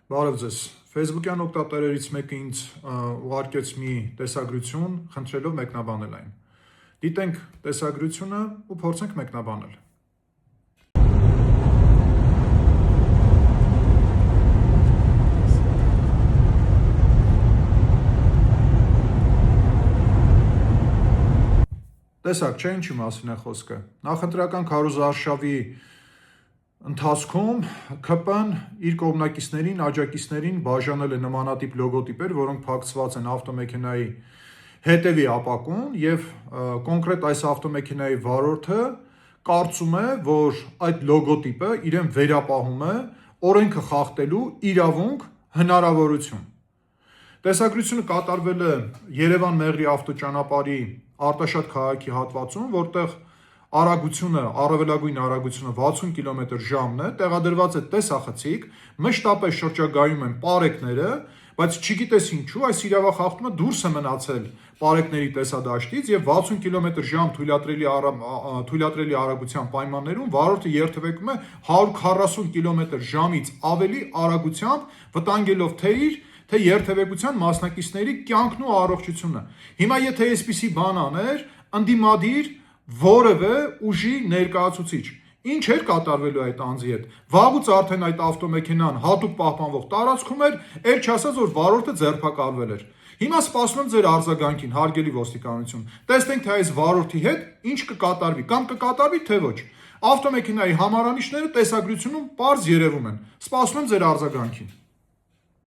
Բարև ձեզ։ Facebook-յան օգտատերերից մեկը ինձ ուղարկեց մի տեսագրություն, խնդրելով մեկնաբանել այն։ Դիտենք տեսագրությունը ու փորձենք մեկնաբանել։ Տեսակ, չէ՞ ինչի մասին է խոսքը։ Նախընտրական քարոզարշավի ընթացքում ՔՊ-ն իր կողմնակիցներին, աջակիցներին բաժանել է նմանատիպ լոգոտիպեր, որոնք փակցված են ավտոմեքենայի հետևի ապակուն եւ կոնկրետ այս ավտոմեքենայի վարորդը կարծում է, որ այդ լոգոտիպը իրեն վերապահում է օրենքը խախտելու իրավունք, հնարավորություն։ Տեսագրությունը կատարվել է Երևան-Մեղրի ավտոճանապարհի Արտաշատ քաղաքի հատվածում, որտեղ արագությունը, առավելագույն արագությունը 60 կմ/ժ-ն է, տեղադրված է տեսախցիկ, մշտապես շրջագայում են պարեկները, բայց չգիտես ինչու այս իրավախախտումը դուրս է մնացել պարեկների տեսադաշտից եւ 60 կմ/ժ թույլատրելի արագության պայմաններում վարորդը երթևեկում է 140 կմ/ժ-ից ավելի արագությամբ, վտանգելով թե երթևեկության մասնակիցների կյանքն ու առողջությունը։ Հիմա եթե այսպիսի բան աներ, ընդդիմադիր որևէ ուժի ներկայացուցիչ, ինչ էր կատարվելու այդ անձի հետ։ Վաղուց արդեն այդ ավտոմեքենան հատուկ պահպանվող տարածքում էր, էլ չասած, որ վարորդը ձերբակալվել էր։ Հիմա սպասում եմ ձեր արձագանքին, հարգելի ոստիկանություն։ Տեսնենք, թե այս վարորդի հետ ինչ կկատարվի, կամ կկատարվի, թե ոչ։ Ավտոմեքենայի համարանիշները տեսագրությունում պարզ երևում են։ Սպասում եմ ձեր արձագանքին։